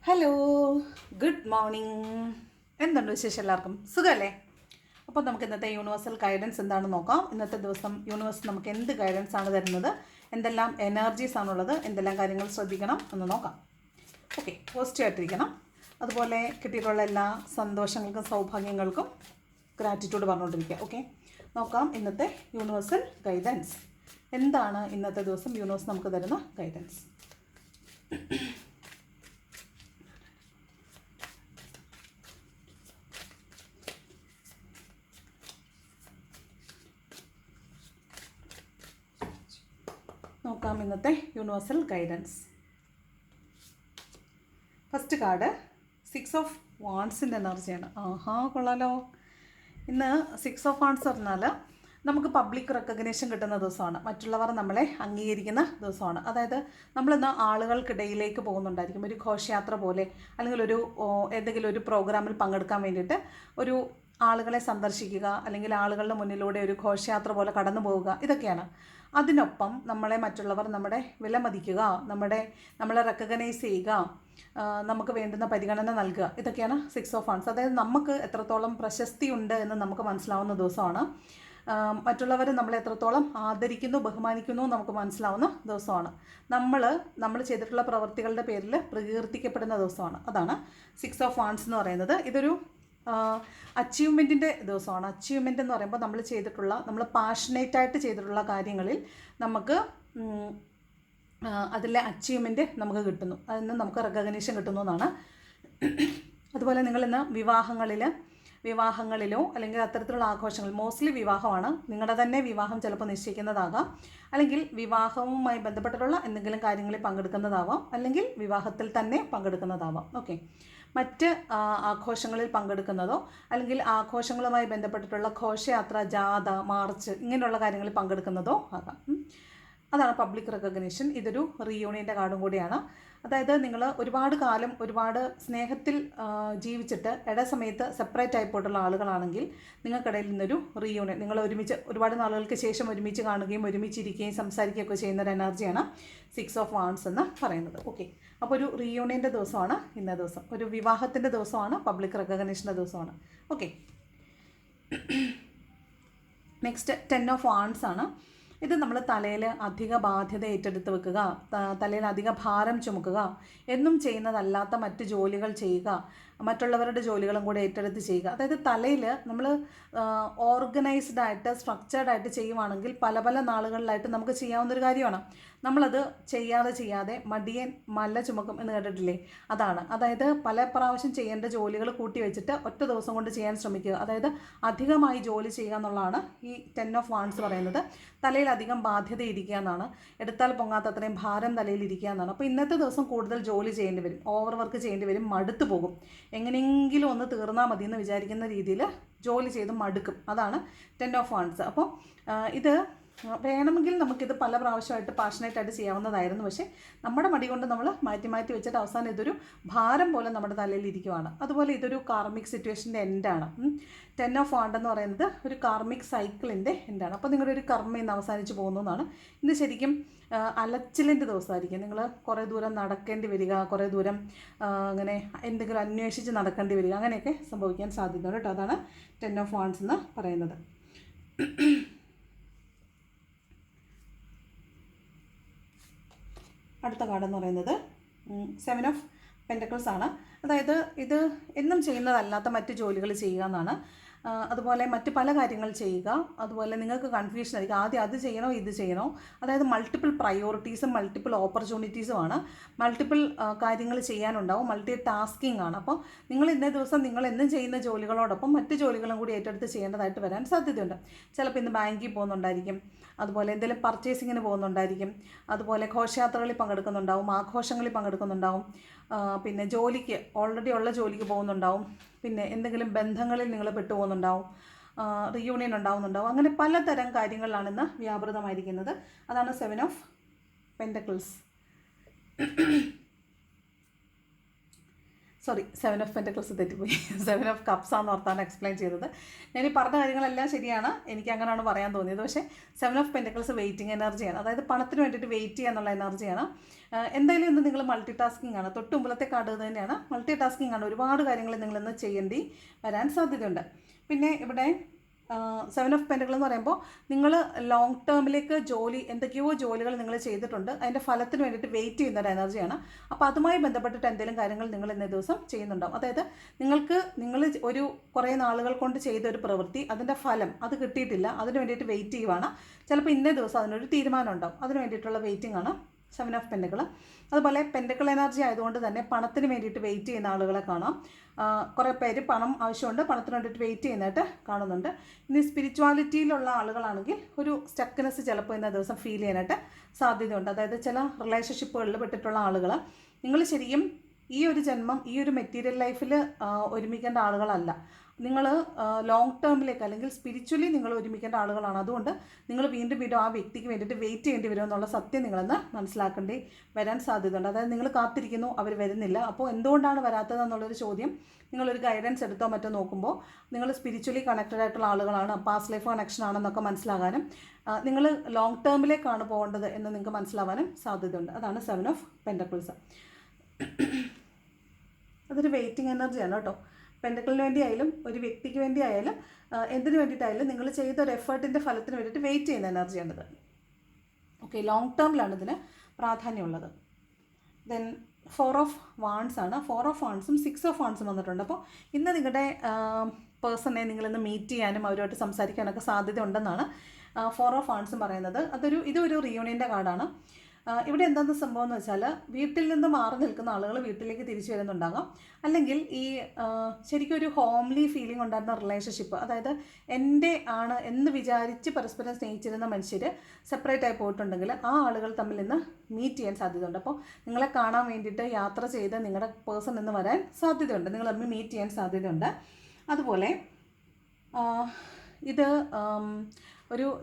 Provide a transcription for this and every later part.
Hello, good morning. എന്തുണ്ട് വിശേഷം? എല്ലാവർക്കും സുഖമല്ലേ? അപ്പോൾ നമുക്ക് ഇന്നത്തെ യൂണിവേഴ്സൽ ഗൈഡൻസ് എന്താണെന്ന് നോക്കാം. ഇന്നത്തെ ദിവസം യൂണിവേഴ്സ് നമുക്ക് എന്ത് ഗൈഡൻസ് ആണ് തരുന്നത്, എന്തെല്ലാം എനർജീസ് ആണുള്ളത്, എന്തെല്ലാം കാര്യങ്ങൾ ശ്രദ്ധിക്കണം എന്ന് നോക്കാം. ഓക്കെ, പോസിറ്റീവ് ആയിട്ടിരിക്കണം. അതുപോലെ കിട്ടിയിട്ടുള്ള എല്ലാ സന്തോഷങ്ങൾക്കും സൗഭാഗ്യങ്ങൾക്കും ഗ്രാറ്റിറ്റ്യൂഡ് പറഞ്ഞുകൊണ്ടിരിക്കുക. ഓക്കെ, നോക്കാം ഇന്നത്തെ യൂണിവേഴ്സൽ ഗൈഡൻസ് എന്താണ്. ഇന്നത്തെ ദിവസം യൂണിവേഴ്സ് നമുക്ക് തരുന്ന ഗൈഡൻസ്. നോക്കാം ഇന്നത്തെ universal guidance. First card 6 of വാൺസിൻ്റെ എനർജിയാണ്. കൊള്ളാലോ. ഇന്ന് 6 ഓഫ് വാൺസ് പറഞ്ഞാൽ നമുക്ക് പബ്ലിക് റെക്കഗ്നേഷൻ കിട്ടുന്ന ദിവസമാണ്. മറ്റുള്ളവർ നമ്മളെ അംഗീകരിക്കുന്ന ദിവസമാണ്. അതായത് നമ്മളിന്ന് ആളുകൾക്കിടയിലേക്ക് പോകുന്നുണ്ടായിരിക്കും, ഒരു ഘോഷയാത്ര പോലെ, അല്ലെങ്കിൽ ഏതെങ്കിലും ഒരു പ്രോഗ്രാമിൽ പങ്കെടുക്കാൻ വേണ്ടിയിട്ട് ഒരു ആളുകളെ സന്ദർശിക്കുക, അല്ലെങ്കിൽ ആളുകളുടെ മുന്നിലൂടെ ഒരു ഘോഷയാത്ര പോലെ കടന്നു പോവുക, ഇതൊക്കെയാണ്. അതിനൊപ്പം മറ്റുള്ളവർ നമ്മുടെ വിലമതിക്കുക, നമ്മളെ റെക്കഗ്നൈസ് ചെയ്യുക, നമുക്ക് വേണ്ടുന്ന പരിഗണന നൽകുക, ഇതൊക്കെയാണ് 6 ഓഫ് വാൺസ്. അതായത് നമുക്ക് എത്രത്തോളം പ്രശസ്തിയുണ്ട് എന്ന് നമുക്ക് മനസ്സിലാവുന്ന ദിവസമാണ്. മറ്റുള്ളവർ നമ്മളെ എത്രത്തോളം ആദരിക്കുന്നു, ബഹുമാനിക്കുന്നു നമുക്ക് മനസ്സിലാവുന്ന ദിവസമാണ്. നമ്മൾ ചെയ്തിട്ടുള്ള പ്രവൃത്തികളുടെ പേരിൽ പ്രകീർത്തിക്കപ്പെടുന്ന ദിവസമാണ്. അതാണ് 6 ഓഫ് വാൺസ് എന്ന് പറയുന്നത്. ഇതൊരു അച്ചീവ്മെൻറ്റിൻ്റെ ദിവസമാണ്. അച്ചീവ്മെൻ്റ് എന്ന് പറയുമ്പോൾ നമ്മൾ പാഷനേറ്റായിട്ട് ചെയ്തിട്ടുള്ള കാര്യങ്ങളിൽ നമുക്ക് അതിലെ അച്ചീവ്മെൻറ്റ് നമുക്ക് കിട്ടുന്നു, അതിന് നമുക്ക് റെക്കഗ്നേഷൻ കിട്ടുന്നു എന്നാണ്. അതുപോലെ നിങ്ങളിന്ന് വിവാഹങ്ങളിലോ അല്ലെങ്കിൽ അത്തരത്തിലുള്ള ആഘോഷങ്ങൾ, മോസ്റ്റ്ലി വിവാഹമാണ്, നിങ്ങളുടെ തന്നെ വിവാഹം ചിലപ്പോൾ നിശ്ചയിക്കുന്നതാകാം, അല്ലെങ്കിൽ വിവാഹവുമായി ബന്ധപ്പെട്ടിട്ടുള്ള എന്തെങ്കിലും കാര്യങ്ങളിൽ പങ്കെടുക്കുന്നതാവാം, അല്ലെങ്കിൽ വിവാഹത്തിൽ തന്നെ പങ്കെടുക്കുന്നതാവാം. ഓക്കെ, മറ്റ് ആഘോഷങ്ങളിൽ പങ്കെടുക്കുന്നതോ അല്ലെങ്കിൽ ആഘോഷങ്ങളുമായി ബന്ധപ്പെട്ടിട്ടുള്ള ഘോഷയാത്ര, ജാഥ, മാർച്ച്, ഇങ്ങനെയുള്ള കാര്യങ്ങളിൽ പങ്കെടുക്കുന്നതോ ആകാം. അതാണ് പബ്ലിക് റെക്കഗ്നേഷൻ. ഇതൊരു റീയൂണിയൻ്റെ കാർഡും കൂടിയാണ്. അതായത് നിങ്ങൾ ഒരുപാട് കാലം ഒരുപാട് സ്നേഹത്തിൽ ജീവിച്ചിട്ട് സമയത്ത് സെപ്പറേറ്റ് ആയി പോയിട്ടുള്ള ആളുകളാണെങ്കിൽ നിങ്ങൾക്കിടയിൽ നിന്നൊരു റീയൂണിയൻ, നിങ്ങൾ ഒരുപാട് നാളുകൾക്ക് ശേഷം ഒരുമിച്ച് കാണുകയും ഒരുമിച്ചിരിക്കുകയും സംസാരിക്കുകയൊക്കെ ചെയ്യുന്ന ഒരു എനർജിയാണ് 6 ഓഫ് വാൺസ് എന്ന് പറയുന്നത്. ഓക്കെ, അപ്പോൾ ഒരു റീയൂണിയൻ്റെ ദിവസമാണ് ഇന്നേ ദിവസം. ഒരു വിവാഹത്തിൻ്റെ ദിവസമാണ്, പബ്ലിക് റെക്കഗ്നേഷൻ്റെ ദിവസമാണ്. ഓക്കെ, നെക്സ്റ്റ് 10 ഓഫ് വാൺസ് ആണ്. ഇത് നമ്മൾ തലയിൽ അധിക ബാധ്യത ഏറ്റെടുത്ത് വെക്കുക, തലയിൽ അധിക ഭാരം ചുമക്കുക, എന്നും ചെയ്യുന്നതല്ലാത്ത മറ്റ് ജോലികൾ ചെയ്യുക, മറ്റുള്ളവരുടെ ജോലികളും കൂടെ ഏറ്റെടുത്ത് ചെയ്യുക. അതായത് തലയിൽ നമ്മൾ ഓർഗനൈസ്ഡ് ആയിട്ട് സ്ട്രക്ചേർഡ് ആയിട്ട് ചെയ്യുവാണെങ്കിൽ പല നാളുകളിലായിട്ട് നമുക്ക് ചെയ്യാവുന്നൊരു കാര്യമാണ്. നമ്മളത് ചെയ്യാതെ മടിയൻ മല ചുമക്കും എന്ന് കേട്ടിട്ടില്ലേ? അതായത് പല പ്രാവശ്യം ചെയ്യേണ്ട ജോലികൾ കൂട്ടി വെച്ചിട്ട് ഒറ്റ ദിവസം കൊണ്ട് ചെയ്യാൻ ശ്രമിക്കുക. അതായത് അധികമായി ജോലി ചെയ്യുക എന്നുള്ളതാണ് ഈ 10 ഓഫ് വാൺസ് പറയുന്നത്. തലയിൽ അധികം ബാധ്യത ഇരിക്കുക എന്നാണ്, എടുത്താൽ പൊങ്ങാത്ത അത്രയും ഭാരം തലയിൽ ഇരിക്കുക എന്നാണ്. അപ്പോൾ ഇന്നത്തെ ദിവസം കൂടുതൽ ജോലി ചെയ്യേണ്ടി വരും, ഓവർ വർക്ക് ചെയ്യേണ്ടി വരും, മടുത്തു പോകും. എങ്ങനെയെങ്കിലും ഒന്ന് തീർന്നാൽ മതി എന്ന് വിചാരിക്കുന്ന രീതിയിൽ ജോലി ചെയ്ത് മടുക്കും. അതാണ് 10 ഓഫ് വാൺസ്. അപ്പോൾ ഇത് വേണമെങ്കിൽ നമുക്കിത് പല പ്രാവശ്യമായിട്ട് പാഷനേറ്റായിട്ട് ചെയ്യാവുന്നതായിരുന്നു. പക്ഷേ നമ്മുടെ മടി കൊണ്ട് നമ്മൾ മാറ്റി വെച്ചിട്ട് അവസാനം ഇതൊരു ഭാരം പോലെ നമ്മുടെ തലയിൽ ഇരിക്കുവാണ്. അതുപോലെ ഇതൊരു കാർമിക് സിറ്റുവേഷൻ്റെ എൻഡാണ്. 10 ഓഫ് വാണ്ട് എന്ന് പറയുന്നത് ഒരു കാർമിക് സൈക്കിളിൻ്റെ എൻഡാണ്. അപ്പോൾ നിങ്ങളുടെ ഒരു കർമ്മ ഇന്ന് അവസാനിച്ച് പോകുന്നു എന്നാണ്. ഇന്ന് ശരിക്കും അലച്ചിലിൻ്റെ ദിവസമായിരിക്കും. നിങ്ങൾ കുറേ ദൂരം നടക്കേണ്ടി വരിക, കുറേ ദൂരം അങ്ങനെ എന്തെങ്കിലും അന്വേഷിച്ച് നടക്കേണ്ടി വരിക, അങ്ങനെയൊക്കെ സംഭവിക്കാൻ സാധ്യതയുണ്ട് കേട്ടോ. അതാണ് 10 ഓഫ് വാണ്ട്സ് എന്ന് പറയുന്നത്. അടുത്ത കാർഡെന്ന് പറയുന്നത് 7 ഓഫ് പെൻറ്റക്കിൾസ് ആണ്. അതായത് ഇത് എന്നും ചെയ്യുന്നതല്ലാത്ത മറ്റ് ജോലികൾ ചെയ്യുക എന്നാണ്. അതുപോലെ മറ്റ് പല കാര്യങ്ങൾ ചെയ്യുക. അതുപോലെ നിങ്ങൾക്ക് കൺഫ്യൂഷൻ ആയിരിക്കും, ആദ്യം അത് ചെയ്യണോ ഇത് ചെയ്യണോ. അതായത് മൾട്ടിപ്പിൾ പ്രയോറിറ്റീസും മൾട്ടിപ്പിൾ ഓപ്പർച്യൂണിറ്റീസുമാണ്. മൾട്ടിപ്പിൾ കാര്യങ്ങൾ ചെയ്യാനുണ്ടാവും, മൾട്ടി ടാസ്കിങ് ആണ്. അപ്പോൾ നിങ്ങൾ ഇന്നേ ദിവസം നിങ്ങൾ എന്നും ചെയ്യുന്ന ജോലികളോടൊപ്പം മറ്റ് ജോലികളും കൂടി ഏറ്റെടുത്ത് ചെയ്യേണ്ടതായിട്ട് വരാൻ സാധ്യതയുണ്ട്. ചിലപ്പോൾ ഇന്ന് ബാങ്കിൽ പോകുന്നുണ്ടായിരിക്കും, അതുപോലെ എന്തെങ്കിലും പർച്ചേസിങ്ങിന് പോകുന്നുണ്ടായിരിക്കും, അതുപോലെ ഘോഷയാത്രകളിൽ പങ്കെടുക്കുന്നുണ്ടാവും, ആഘോഷങ്ങളിൽ പങ്കെടുക്കുന്നുണ്ടാവും, പിന്നെ ഓൾറെഡി ഉള്ള ജോലിക്ക് പോകുന്നുണ്ടാവും, പിന്നെ എന്തെങ്കിലും ബന്ധങ്ങളിൽ നിങ്ങൾ പെട്ടുപോകുന്നുണ്ടാവും, റീയൂണിയൻ ഉണ്ടാവുന്നുണ്ടാവും. അങ്ങനെ പലതരം കാര്യങ്ങളിലാണ് ഇന്ന് വ്യാപൃതമായിരിക്കുന്നത്. അതാണ് 7 of pentacles. Sorry 7 of pentacles തെറ്റിപ്പോയി 7 ഓഫ് കപ്സ് ആണെന്ന് ഓർത്താണ് എക്സ്പ്ലെയിൻ ചെയ്തത്. ഞാൻ ഈ പറഞ്ഞ കാര്യങ്ങളെല്ലാം ശരിയാണ്, എനിക്ക് അങ്ങനെയാണ് പറയാൻ തോന്നിയത്. പക്ഷേ 7 ഓഫ് പെൻറ്റക്കിൾസ് വെയിറ്റിംഗ് എനർജിയാണ്, അതായത് പണത്തിന് വേണ്ടിയിട്ട് വെയിറ്റ് ചെയ്യുക എന്നുള്ള എനർജിയാണ്. എന്തായാലും ഇന്ന് നിങ്ങൾ മൾട്ടി ടാസ്കിങ് ആണ്, തൊട്ട് മുമ്പിലത്തെ കാർഡ് തന്നെയാണ്, മൾട്ടി ടാസ്കിങ് ആണ്. ഒരുപാട് കാര്യങ്ങൾ നിങ്ങളിന്ന് ചെയ്യേണ്ടി വരാൻ സാധ്യതയുണ്ട്. പിന്നെ ഇവിടെ 7 ഓഫ് പെൻറ്റക്കിൾ എന്ന് പറയുമ്പോൾ നിങ്ങൾ ലോങ് ടേമിലേക്ക് എന്തൊക്കെയോ ജോലികൾ നിങ്ങൾ ചെയ്തിട്ടുണ്ട്, അതിൻ്റെ ഫലത്തിന് വേണ്ടിയിട്ട് വെയിറ്റ് ചെയ്യുന്ന ഒരു എനർജിയാണ്. അപ്പോൾ അതുമായി ബന്ധപ്പെട്ടിട്ട് എന്തെങ്കിലും കാര്യങ്ങൾ നിങ്ങൾ ഇന്നേ ദിവസം ചെയ്യുന്നുണ്ടാവും. അതായത് നിങ്ങൾ കുറേ നാളുകൾ കൊണ്ട് ചെയ്ത ഒരു പ്രവൃത്തി, അതിൻ്റെ ഫലം അത് കിട്ടിയിട്ടില്ല, അതിന് വേണ്ടിയിട്ട് വെയിറ്റ് ചെയ്യുവാണ്. ചിലപ്പോൾ ഇന്നേ ദിവസം അതിനൊരു തീരുമാനം ഉണ്ടാവും, അതിന് വേണ്ടിയിട്ടുള്ള വെയിറ്റിംഗ് ആണ് 7 ഓഫ് പെൻറ്റക്കിൾ. അതുപോലെ പെൻറ്റക്കിൾ എനർജി ആയതുകൊണ്ട് തന്നെ പണത്തിന് വേണ്ടിയിട്ട് വെയിറ്റ് ചെയ്യുന്ന ആളുകളെ കാണാം. കുറേ പേര് പണം ആവശ്യമുണ്ട്, പണത്തിന് വേണ്ടിയിട്ട് വെയിറ്റ് ചെയ്യുന്നതായിട്ട് കാണുന്നുണ്ട്. ഇനി സ്പിരിച്വാലിറ്റിയിലുള്ള ആളുകളാണെങ്കിൽ ഒരു സ്റ്റക്നെസ് ചിലപ്പോൾ ഇന്ന ദിവസം ഫീൽ ചെയ്യാനായിട്ട് സാധ്യതയുണ്ട്. അതായത് ചില റിലേഷൻഷിപ്പുകളിൽ പെട്ടിട്ടുള്ള ആളുകൾ, നിങ്ങൾ ശരിക്കും ഈ ഒരു ജന്മം ഈ ഒരു മെറ്റീരിയൽ ലൈഫിൽ ഒരുമിക്കേണ്ട ആളുകളല്ല. നിങ്ങൾ ലോങ് ടേമിലേക്ക് അല്ലെങ്കിൽ സ്പിരിച്വലി നിങ്ങൾ ഒരുമിക്കേണ്ട ആളുകളാണ്. അതുകൊണ്ട് നിങ്ങൾ വീണ്ടും ആ വ്യക്തിക്ക് വേണ്ടിയിട്ട് വെയിറ്റ് ചെയ്യേണ്ടി വരുമെന്നുള്ള സത്യം നിങ്ങളെന്ന് മനസ്സിലാക്കേണ്ടി വരാൻ സാധ്യതയുണ്ട്. അതായത് നിങ്ങൾ കാത്തിരിക്കുന്നു, അവർ വരുന്നില്ല. അപ്പോൾ എന്തുകൊണ്ടാണ് വരാത്തതെന്നുള്ളൊരു ചോദ്യം നിങ്ങളൊരു ഗൈഡൻസ് എടുത്തോ മറ്റോ നോക്കുമ്പോൾ നിങ്ങൾ സ്പിരിച്വലി കണക്റ്റഡ് ആയിട്ടുള്ള ആളുകളാണ്, പാസ്റ്റ് ലൈഫ് കണക്ഷൻ ആണെന്നൊക്കെ മനസ്സിലാകാനും നിങ്ങൾ ലോങ് ടേമിലേക്കാണ് പോകേണ്ടത് എന്ന് നിങ്ങൾക്ക് മനസ്സിലാവാനും സാധ്യതയുണ്ട്. അതാണ് 7 ഓഫ് പെൻറ്റക്കിൾസ്. അതൊരു വെയിറ്റിംഗ് എനർജിയാണ് കേട്ടോ. പെൻറ്റക്കിളിന് വേണ്ടി ആയാലും ഒരു വ്യക്തിക്ക് വേണ്ടി ആയാലും എന്തിനു വേണ്ടിയിട്ടായാലും നിങ്ങൾ ചെയ്ത ഒരു എഫേർട്ടിൻ്റെ ഫലത്തിന് വേണ്ടിയിട്ട് വെയിറ്റ് ചെയ്യുന്ന എനർജിയാണിത്. ഓക്കെ, ലോങ് ടേമിലാണ് ഇതിന് പ്രാധാന്യമുള്ളത്. ദെൻ 4 ഓഫ് വാൺസ് ആണ്. 4 ഓഫ് വാൺസും 6 ഓഫ് വാൺസും വന്നിട്ടുണ്ട്. അപ്പോൾ ഇന്ന് നിങ്ങളുടെ പേഴ്സണെ നിങ്ങളിന്ന് മീറ്റ് ചെയ്യാനും അവരുമായിട്ട് സംസാരിക്കാനൊക്കെ സാധ്യത ഉണ്ടെന്നാണ് 4 ഓഫ് വാൺസും പറയുന്നത്. ഇതൊരു റിയൂണിയൻ്റെ കാർഡാണ്. ഇവിടെ എന്താണെന്ന് സംഭവം എന്ന് വെച്ചാൽ, വീട്ടിൽ നിന്ന് മാറി നിൽക്കുന്ന ആളുകൾ വീട്ടിലേക്ക് തിരിച്ചു വരുന്നുണ്ടാകാം. അല്ലെങ്കിൽ ഈ ശരിക്കും ഒരു ഹോംലി ഫീലിംഗ് ഉണ്ടായിരുന്ന റിലേഷൻഷിപ്പ്, അതായത് എൻ്റെ ആണ് എന്ന് വിചാരിച്ച് പരസ്പരം സ്നേഹിച്ചിരുന്ന മനുഷ്യർ സെപ്പറേറ്റ് ആയി പോയിട്ടുണ്ടെങ്കിൽ ആ ആളുകൾ തമ്മിൽ ഇന്ന് മീറ്റ് ചെയ്യാൻ സാധ്യതയുണ്ട്. അപ്പോൾ നിങ്ങളെ കാണാൻ വേണ്ടിയിട്ട് യാത്ര ചെയ്ത് നിങ്ങളുടെ പേഴ്സൺ ഇന്ന് വരാൻ സാധ്യതയുണ്ട്, നിങ്ങൾ തമ്മിൽ മീറ്റ് ചെയ്യാൻ സാധ്യതയുണ്ട്. അതുപോലെ ഇത്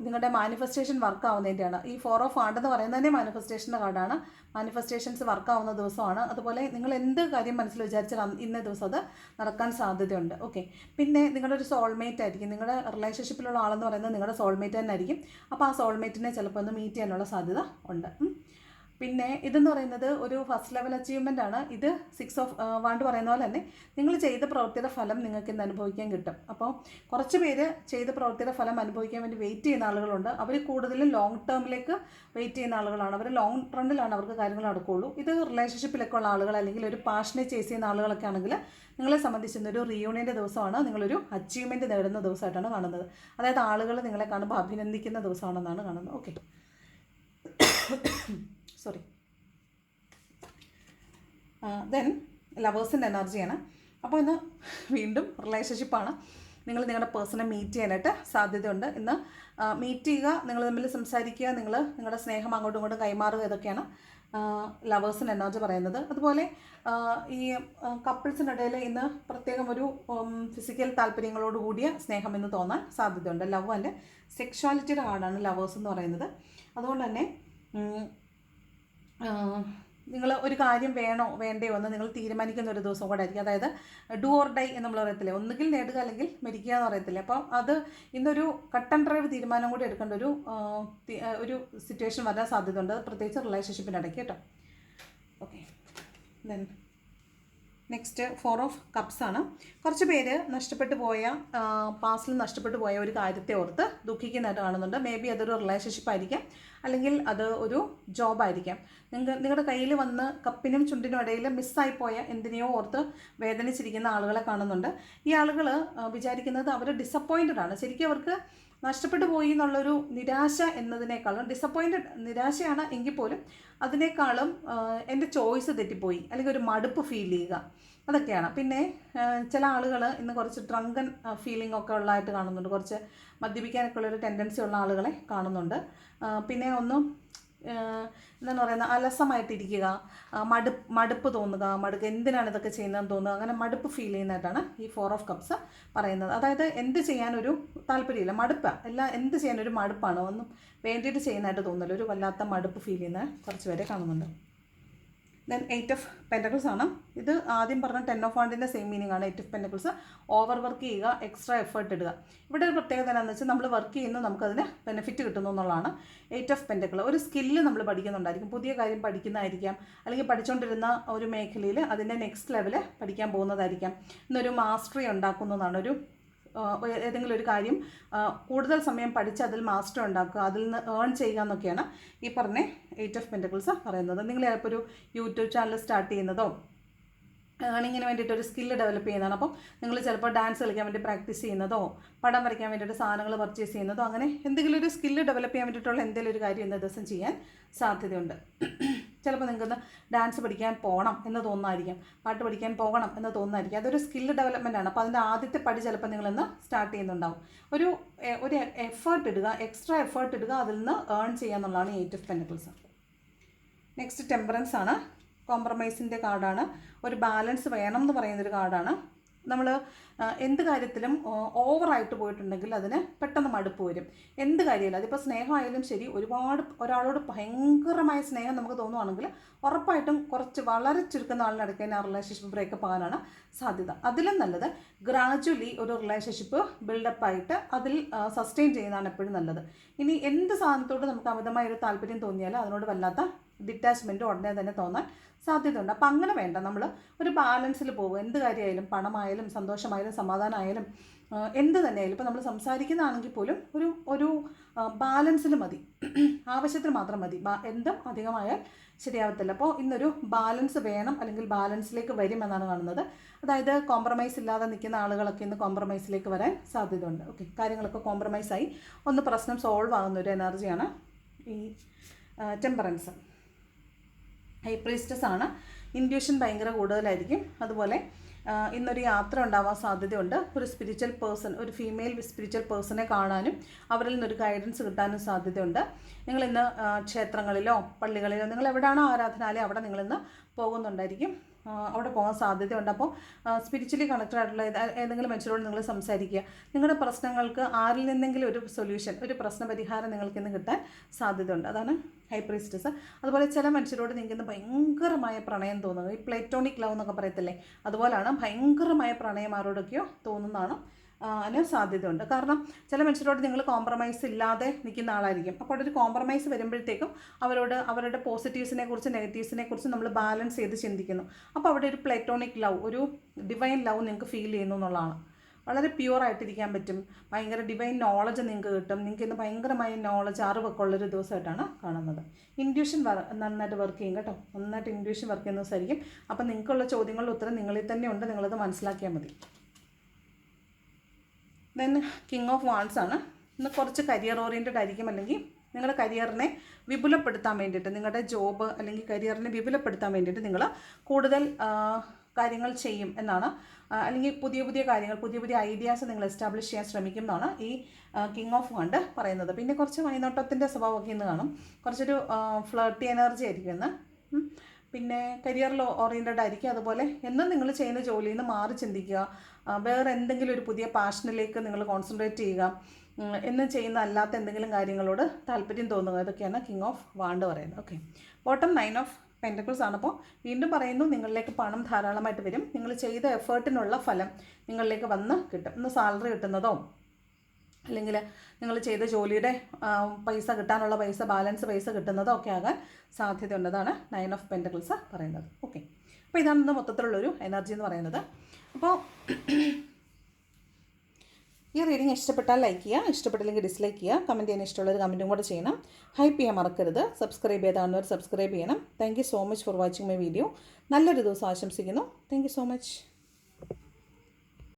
നിങ്ങളുടെ മാനിഫെസ്റ്റേഷൻ വർക്ക് ആവുന്നതിൻ്റെയാണ്. ഈ 4 ഓഫ് വാണ്ട് എന്ന് പറയുന്നത് തന്നെ മാനിഫെസ്റ്റേഷൻ്റെ കാർഡാണ്. മാനിഫെസ്റ്റേഷൻസ് വർക്ക് ആവുന്ന ദിവസമാണ്. അതുപോലെ നിങ്ങൾ എന്ത് കാര്യം മനസ്സിൽ വിചാരിച്ചാൽ ഇന്നേ ദിവസം അത് നടക്കാൻ സാധ്യതയുണ്ട്. ഓക്കെ, പിന്നെ നിങ്ങളുടെ ഒരു സോൾമേറ്റ് ആയിരിക്കും, നിങ്ങളുടെ റിലേഷൻഷിപ്പിലുള്ള ആളെന്ന് പറയുന്നത് നിങ്ങളുടെ സോൾമേറ്റ് തന്നെ ആയിരിക്കും. അപ്പോൾ ആ സോൾമേറ്റിനെ ചിലപ്പോൾ ഒന്ന് മീറ്റ് ചെയ്യാനുള്ള സാധ്യത ഉണ്ട്. പിന്നെ ഇതെന്ന് പറയുന്നത് ഒരു ഫസ്റ്റ് ലെവൽ അച്ചീവ്മെൻ്റ് ആണ്. ഇത് 6 ഓഫ് വാണ്ട് പറയുന്ന പോലെ തന്നെ നിങ്ങൾ ചെയ്ത പ്രവൃത്തിയുടെ ഫലം നിങ്ങൾക്ക് ഇന്ന് അനുഭവിക്കാൻ കിട്ടും. അപ്പോൾ കുറച്ച് പേര് ചെയ്ത പ്രവൃത്തിയുടെ ഫലം അനുഭവിക്കാൻ വേണ്ടി വെയിറ്റ് ചെയ്യുന്ന ആളുകളുണ്ട്. അവർ കൂടുതലും ലോങ് ടേമിലേക്ക് വെയിറ്റ് ചെയ്യുന്ന ആളുകളാണ്. അവർ ലോങ് റണ്ണിലാണ് അവർക്ക് കാര്യങ്ങൾ നടക്കുകയുള്ളൂ. ഇത് റിലേഷൻഷിപ്പിലൊക്കെ ഉള്ള ആളുകൾ അല്ലെങ്കിൽ ഒരു പാഷനെ ചേസ് ചെയ്യുന്ന ആളുകളൊക്കെ ആണെങ്കിൽ നിങ്ങളെ സംബന്ധിച്ചൊരു റിയൂണിയൻ്റെ ദിവസമാണ്, നിങ്ങളൊരു അച്ചീവ്മെൻറ്റ് നേടുന്ന ദിവസമായിട്ടാണ് കാണുന്നത്. അതായത് ആളുകൾ നിങ്ങളെ കാണുമ്പോൾ അഭിനന്ദിക്കുന്ന ദിവസമാണെന്നാണ് കാണുന്നത്. Okay, sorry. ദെൻ ലവേഴ്സിൻ്റെ എനർജിയാണ്. അപ്പോൾ ഇന്ന് വീണ്ടും റിലേഷൻഷിപ്പാണ്. നിങ്ങൾ നിങ്ങളുടെ പേഴ്സണെ മീറ്റ് ചെയ്യാനായിട്ട് സാധ്യതയുണ്ട്. ഇന്ന് മീറ്റ് ചെയ്യുക, നിങ്ങൾ തമ്മിൽ സംസാരിക്കുക, നിങ്ങളുടെ സ്നേഹം അങ്ങോട്ടും ഇങ്ങോട്ടും കൈമാറുക, ഇതൊക്കെയാണ് ലവേഴ്സിൻ്റെ എനർജി പറയുന്നത്. അതുപോലെ ഈ കപ്പിൾസിനിടയിൽ ഇന്ന് പ്രത്യേകം ഒരു ഫിസിക്കൽ താല്പര്യങ്ങളോട് കൂടിയ സ്നേഹം എന്ന് തോന്നാൻ സാധ്യതയുണ്ട്. ലവ് ആൻഡ് സെക്ഷുവാലിറ്റിയുടെ കാർഡാണ് ലവേഴ്സ് എന്ന് പറയുന്നത്. അതുകൊണ്ട് തന്നെ നിങ്ങൾ ഒരു കാര്യം വേണോ വേണ്ടയോ എന്ന് നിങ്ങൾ തീരുമാനിക്കുന്ന ഒരു ദിവസം കൂടെ ആയിരിക്കും. അതായത് ഡു ഓർ ഡൈ എന്ന് നമ്മൾ പറയത്തില്ലേ, ഒന്നുകിൽ നേടുക അല്ലെങ്കിൽ മരിക്കുക എന്ന് പറയത്തില്ലേ. അപ്പോൾ അത് ഇന്നൊരു കട്ട് ആൻഡ് ഡ്രൈവ് തീരുമാനം കൂടി എടുക്കേണ്ട ഒരു സിറ്റുവേഷൻ വരാൻ സാധ്യതയുണ്ട്, പ്രത്യേകിച്ച് റിലേഷൻഷിപ്പിനിടയ്ക്ക് കേട്ടോ. Okay, then next 4 of cups ആണ്. കുറച്ച് പേര് പാസ്റ്റിൽ നഷ്ടപ്പെട്ടു പോയ ഒരു കാര്യത്തെ ഓർത്ത് ദുഃഖിക്കുന്നതായിട്ട് കാണുന്നുണ്ട്. മേ ബി അതൊരു റിലേഷൻഷിപ്പ് ആയിരിക്കാം, അല്ലെങ്കിൽ അത് ഒരു ജോബായിരിക്കാം. നിങ്ങളുടെ കയ്യിൽ വന്ന് കപ്പിനും ചുണ്ടിനും ഇടയിൽ മിസ്സായിപ്പോയ എന്തിനെയോ ഓർത്ത് വേദനിച്ചിരിക്കുന്ന ആളുകളെ കാണുന്നുണ്ട്. ഈ ആളുകൾ വിചാരിക്കുന്നത് അവർ ഡിസപ്പോയിൻറ്റഡ് ആണ്. ശരിക്കും അവർക്ക് നഷ്ടപ്പെട്ടു പോയി എന്നുള്ളൊരു നിരാശ എന്നതിനേക്കാളും നിരാശയാണ് എങ്കിൽ പോലും അതിനേക്കാളും എൻ്റെ ചോയ്സ് തെറ്റിപ്പോയി അല്ലെങ്കിൽ ഒരു മടുപ്പ് ഫീൽ ചെയ്യുക, അതൊക്കെയാണ്. പിന്നെ ചില ആളുകൾ ഇന്ന് കുറച്ച് ഡ്രങ്കൻ ഫീലിംഗ് ഒക്കെ ഉള്ളതായിട്ട് കാണുന്നുണ്ട്. കുറച്ച് മദ്യപിക്കാനൊക്കെ ഉള്ളൊരു ടെൻഡൻസി ഉള്ള ആളുകളെ കാണുന്നുണ്ട്. പിന്നെ എന്താണ് പറയുന്നത്, അലസമായിട്ടിരിക്കുക, മടുപ്പ് തോന്നുക, എന്തിനാണ് ഇതൊക്കെ ചെയ്യുന്നതെന്ന് തോന്നുക, അങ്ങനെ മടുപ്പ് ഫീൽ ചെയ്യുന്നതായിട്ടാണ് ഈ 4 ഓഫ് കപ്സ് പറയുന്നത്. അതായത് എന്ത് ചെയ്യാനൊരു താല്പര്യമില്ല, എന്ത് ചെയ്യാനൊരു മടുപ്പാണ്, ഒന്നും വേണ്ടിയിട്ട് ചെയ്യുന്നതായിട്ട് തോന്നില്ല, ഒരു വല്ലാത്ത മടുപ്പ് ഫീൽ ചെയ്യുന്ന കുറച്ച് പേരെ കാണുന്നുണ്ട്. ദെൻ 8 ഓഫ് പെൻറ്റക്കിൾസ് ആണ്. ഇത് ആദ്യം പറഞ്ഞ 10 ഓഫ് വാണ്ടിൻ്റെ സെയിം മീനിങ് ആണ്. 8 ഓഫ് പെൻറ്റക്കിൾസ് ഓവർ വർക്ക് ചെയ്യുക, എക്സ്ട്രാ എഫേർട്ട് ഇടുക. ഇവിടെ ഒരു പ്രത്യേകത എന്താണെന്ന് വെച്ചാൽ നമ്മൾ വർക്ക് ചെയ്യുന്നു, നമുക്കതിന് ബെനിഫിറ്റ് കിട്ടുന്നു എന്നുള്ളതാണ്. 8 ഓഫ് പെൻറ്റക്കിൾ ഒരു സ്കില്ല് നമ്മൾ പഠിക്കുന്നുണ്ടായിരിക്കും, പുതിയ കാര്യം പഠിക്കുന്നതായിരിക്കാം, അല്ലെങ്കിൽ പഠിച്ചുകൊണ്ടിരുന്ന ഒരു മേഖലയിൽ അതിൻ്റെ നെക്സ്റ്റ് ലെവൽ പഠിക്കാൻ പോകുന്നതായിരിക്കാം. ഇന്നൊരു മാസ്റ്ററി ഉണ്ടാക്കുന്നതാണ്, ഏതെങ്കിലും ഒരു കാര്യം കൂടുതൽ സമയം പഠിച്ച് അതിൽ മാസ്റ്റർ ഉണ്ടാക്കുക, അതിൽ നിന്ന് ഏൺ ചെയ്യുക എന്നൊക്കെയാണ് ഈ പറഞ്ഞ 8 ഓഫ് പെൻറ്റക്കിൾസ് പറയുന്നത്. നിങ്ങൾ ചിലപ്പോൾ ഒരു യൂട്യൂബ് ചാനൽ സ്റ്റാർട്ട് ചെയ്യുന്നതോ ഏണിങ്ങിന് വേണ്ടിയിട്ട് ഒരു സ്കില്ല് ഡെവലപ്പ് ചെയ്യുന്നതാണ്. അപ്പോൾ നിങ്ങൾ ചിലപ്പോൾ ഡാൻസ് കളിക്കാൻ വേണ്ടി പ്രാക്ടീസ് ചെയ്യുന്നതോ, പടം വരയ്ക്കാൻ വേണ്ടിയിട്ട് സാധനങ്ങൾ പർച്ചേസ് ചെയ്യുന്നതോ, അങ്ങനെ എന്തെങ്കിലും ഒരു സ്കില്ല് ഡെവലപ്പ് ചെയ്യാൻ വേണ്ടിയിട്ടുള്ള എന്തെങ്കിലും ഒരു കാര്യം ഇന്ന ദിവസം ചെയ്യാൻ സാധ്യതയുണ്ട്. ചിലപ്പോൾ നിങ്ങൾക്കൊന്ന് ഡാൻസ് പഠിക്കാൻ പോകണം എന്ന് തോന്നുമായിരിക്കാം, പാട്ട് പഠിക്കാൻ പോകണം എന്ന് തോന്നുമായിരിക്കും. അതൊരു സ്കില്ല് ഡെവലപ്മെൻ്റ് ആണ്. അപ്പോൾ അതിൻ്റെ ആദ്യത്തെ പടി ചിലപ്പോൾ നിങ്ങളിന്ന് സ്റ്റാർട്ട് ചെയ്യുന്നുണ്ടാവും. ഒരു എഫേർട്ട് ഇടുക, എക്സ്ട്രാ എഫേർട്ട് ഇടുക, അതിൽ നിന്ന് ഏൺ ചെയ്യുക എന്നുള്ളതാണ് 8 ഓഫ് പെൻറ്റക്കിൾസ്. നെക്സ്റ്റ് ടെമ്പറൻസ് ആണ്. കോംപ്രമൈസിൻ്റെ കാർഡാണ്. ഒരു ബാലൻസ് വേണം എന്ന് പറയുന്നൊരു കാർഡാണ്. നമ്മൾ എന്ത് കാര്യത്തിലും ഓവറായിട്ട് പോയിട്ടുണ്ടെങ്കിൽ അതിന് പെട്ടെന്ന് മടുപ്പ് വരും. എന്ത് കാര്യമില്ല, അതിപ്പോൾ സ്നേഹമായാലും ശരി, ഒരാളോട് ഭയങ്കരമായ സ്നേഹം നമുക്ക് തോന്നുവാണെങ്കിൽ ഉറപ്പായിട്ടും വളരെ ചുരുക്കുന്ന ആളിനടക്ക് തന്നെ ആ റിലേഷൻഷിപ്പ് ബ്രേക്കപ്പ് ആകാനാണ് സാധ്യത. അതിലും നല്ലത് ഗ്രാജുവലി ഒരു റിലേഷൻഷിപ്പ് ബിൽഡപ്പായിട്ട് അതിൽ സസ്റ്റെയിൻ ചെയ്യുന്നതാണ് എപ്പോഴും നല്ലത്. ഇനി എന്ത് സാധനത്തോട് നമുക്ക് അമിതമായൊരു താല്പര്യം തോന്നിയാൽ അതിനോട് വല്ലാത്ത ഡിറ്റാച്ച്മെൻറ്റ് ഉടനെ തന്നെ തോന്നാൻ സാധ്യതയുണ്ട്. അപ്പം അങ്ങനെ വേണ്ട, നമ്മൾ ഒരു ബാലൻസിൽ പോകും. എന്ത് കാര്യമായാലും, പണമായാലും സന്തോഷമായാലും സമാധാനമായാലും എന്ത് തന്നെയായാലും, ഇപ്പോൾ നമ്മൾ സംസാരിക്കുന്നതാണെങ്കിൽ പോലും ഒരു ബാലൻസിൽ മതി, ആവശ്യത്തിന് മാത്രം മതി. എന്തും അധികമായാൽ ശരിയാവത്തില്ല. അപ്പോൾ ഇന്നൊരു ബാലൻസ് വേണം, അല്ലെങ്കിൽ ബാലൻസിലേക്ക് വരുമെന്നാണ് കാണുന്നത്. അതായത് കോംപ്രമൈസ് ഇല്ലാതെ നിൽക്കുന്ന ആളുകളൊക്കെ ഇന്ന് കോംപ്രമൈസിലേക്ക് വരാൻ സാധ്യതയുണ്ട്. ഓക്കെ, കാര്യങ്ങളൊക്കെ കോംപ്രമൈസായി ഒന്ന് പ്രശ്നം സോൾവ് ആകുന്ന ഒരു എനർജിയാണ് ഈ ടെമ്പറൻസ്. ഹൈ പ്രീസ്റ്റസ് ആണ്. ഇൻഡ്യൂഷൻ ഭയങ്കര കൂടുതലായിരിക്കും. അതുപോലെ ഇന്നൊരു യാത്ര ഉണ്ടാവാൻ സാധ്യതയുണ്ട്. ഒരു സ്പിരിച്വൽ പേഴ്സൺ, ഒരു ഫീമെയിൽ സ്പിരിച്വൽ പേഴ്സണെ കാണാനും അവരിൽ നിന്നൊരു ഗൈഡൻസ് കിട്ടാനും സാധ്യതയുണ്ട്. നിങ്ങളിന്ന് ക്ഷേത്രങ്ങളിലോ പള്ളികളിലോ, നിങ്ങൾ എവിടെയാണോ ആരാധനാലയം അവിടെ നിങ്ങളിന്ന് പോകുന്നുണ്ടായിരിക്കും, അവിടെ പോകാൻ സാധ്യതയുണ്ട്. അപ്പോൾ സ്പിരിച്വലി കണക്റ്റഡ് ആയിട്ടുള്ള ഏതെങ്കിലും മനുഷ്യരോട് നിങ്ങൾ സംസാരിക്കുക. നിങ്ങളുടെ പ്രശ്നങ്ങൾക്ക് ആരിൽ നിന്നെങ്കിലും ഒരു സൊല്യൂഷൻ, ഒരു പ്രശ്നപരിഹാരം നിങ്ങൾക്കിന്ന് കിട്ടാൻ സാധ്യതയുണ്ട്. അതാണ് ഹൈ പ്രീസ്റ്റസ്. അതുപോലെ ചില മനുഷ്യരോട് നിങ്ങൾക്കിന്ന് ഭയങ്കരമായ പ്രണയം തോന്നുന്നത്, ഈ പ്ലേറ്റോണിക് ലവ് എന്നൊക്കെ പറയത്തില്ലേ, അതുപോലെയാണ് ഭയങ്കരമായ പ്രണയം ആരോടൊക്കെയോ തോന്നുന്നതാണ് അതിന് സാധ്യതയുണ്ട്. കാരണം ചില മനുഷ്യരോട് നിങ്ങൾ കോംപ്രമൈസ് ഇല്ലാതെ നിൽക്കുന്ന ആളായിരിക്കും. അപ്പോൾ ഒരു കോംപ്രമൈസ് വരുമ്പോഴത്തേക്കും അവരുടെ പോസിറ്റീവ്സിനെ കുറിച്ച് നെഗറ്റീവ്സിനെ കുറിച്ച് നമ്മൾ ബാലൻസ് ചെയ്ത് ചിന്തിക്കുന്നു. അപ്പോൾ അവിടെ ഒരു പ്ലേറ്റോണിക് ലവ്, ഒരു ഡിവൈൻ ലവ് നിങ്ങൾക്ക് ഫീൽ ചെയ്യുന്നു എന്നുള്ളതാണ്. വളരെ പ്യുവറായിട്ടിരിക്കാൻ പറ്റും. ഭയങ്കര ഡിവൈൻ നോളജ് നിങ്ങൾക്ക് കിട്ടും. നിങ്ങൾക്ക് ഇന്ന് ഭയങ്കരമായ നോളജ്, അറിവൊക്കെ ഉള്ളൊരു ദിവസമായിട്ടാണ് കാണുന്നത്. ഇൻഡ്യൂഷൻ നന്നായിട്ട് വർക്ക് ചെയ്യും കേട്ടോ. നന്നായിട്ട് ഇൻഡ്യൂഷൻ വർക്ക് ചെയ്യുന്ന ദിവസമായിരിക്കും. അപ്പം നിങ്ങൾക്കുള്ള ചോദ്യങ്ങളുടെ ഉത്തരം നിങ്ങളിൽ തന്നെ ഉണ്ട്, നിങ്ങളത് മനസ്സിലാക്കിയാൽ മതി. ദെൻ കിങ് ഓഫ് വാൺസ് ആണ്. ഇന്ന് കുറച്ച് കരിയർ ഓറിയൻറ്റഡ് ആയിരിക്കും, അല്ലെങ്കിൽ നിങ്ങളുടെ കരിയറിനെ വിപുലപ്പെടുത്താൻ വേണ്ടിയിട്ട്, നിങ്ങളുടെ ജോബ് അല്ലെങ്കിൽ കരിയറിനെ വിപുലപ്പെടുത്താൻ വേണ്ടിയിട്ട് നിങ്ങൾ കൂടുതൽ കാര്യങ്ങൾ ചെയ്യും എന്നാണ്. അല്ലെങ്കിൽ പുതിയ കാര്യങ്ങൾ, പുതിയ ഐഡിയാസ് നിങ്ങൾ എസ്റ്റാബ്ലിഷ് ചെയ്യാൻ ശ്രമിക്കും എന്നാണ് ഈ കിങ് ഓഫ് വാണ്ട് പറയുന്നത്. പിന്നെ കുറച്ച് വൈനോട്ടത്തിൻ്റെ സ്വഭാവമൊക്കെ ഇന്ന് കാണും. കുറച്ചൊരു ഫ്ലർട്ടി എനർജി ആയിരിക്കും ഇന്ന്. പിന്നെ കരിയറിൽ ഓറിയൻറ്റഡ് ആയിരിക്കും. അതുപോലെ എന്നും നിങ്ങൾ ചെയ്യുന്ന ജോലിയിൽ നിന്ന് മാറി ചിന്തിക്കുക, വേറെ എന്തെങ്കിലും ഒരു പുതിയ പാഷനിലേക്ക് നിങ്ങൾ കോൺസെൻട്രേറ്റ് ചെയ്യുക, എന്നും ചെയ്യുന്ന അല്ലാത്ത എന്തെങ്കിലും കാര്യങ്ങളോട് താല്പര്യം തോന്നുക. ഇതൊക്കെയാണ് കിങ് ഓഫ് വാണ്ട് പറയുന്നത്. ഓക്കെ, ബോട്ടം 9 ഓഫ് പെൻറ്റക്കിൾസ് ആണ്. അപ്പോൾ വീണ്ടും പറയുന്നു, നിങ്ങളിലേക്ക് പണം ധാരാളമായിട്ട് വരും. നിങ്ങൾ ചെയ്ത എഫേർട്ടിനുള്ള ഫലം നിങ്ങളിലേക്ക് വന്ന് കിട്ടും. ഇന്ന് സാലറി കിട്ടുന്നതോ, അല്ലെങ്കിൽ നിങ്ങൾ ചെയ്ത ജോലിയുടെ പൈസ കിട്ടാനുള്ള ബാലൻസ് പൈസ കിട്ടുന്നതോ ഒക്കെ ആകാൻ സാധ്യതയുള്ളതാണ് 9 ഓഫ് പെൻറ്റക്കിൾസ് പറയുന്നത്. ഓക്കെ, അപ്പോൾ ഇതാണ് ഇന്ന് മൊത്തത്തിലുള്ളൊരു എനർജി എന്ന് പറയുന്നത്. അപ്പോൾ ഈ റീഡിങ് ഇഷ്ടപ്പെട്ടാൽ ലൈക്ക് ചെയ്യുക, ഇഷ്ടപ്പെട്ടില്ലെങ്കിൽ ഡിസ്ലൈക്ക് ചെയ്യുക, കമൻറ്റ് ചെയ്യാൻ ഇഷ്ടമുള്ളൊരു കമൻറ്റും കൂടെ ചെയ്യണം. ഹൈപ്പ് ചെയ്യാൻ മറക്കരുത്. സബ്സ്ക്രൈബ് ചെയ്താണെന്നവർ സബ്സ്ക്രൈബ് ചെയ്യണം. Thank you so much for watching my video. നല്ലൊരു ദിവസം ആശംസിക്കുന്നു. Thank you so much.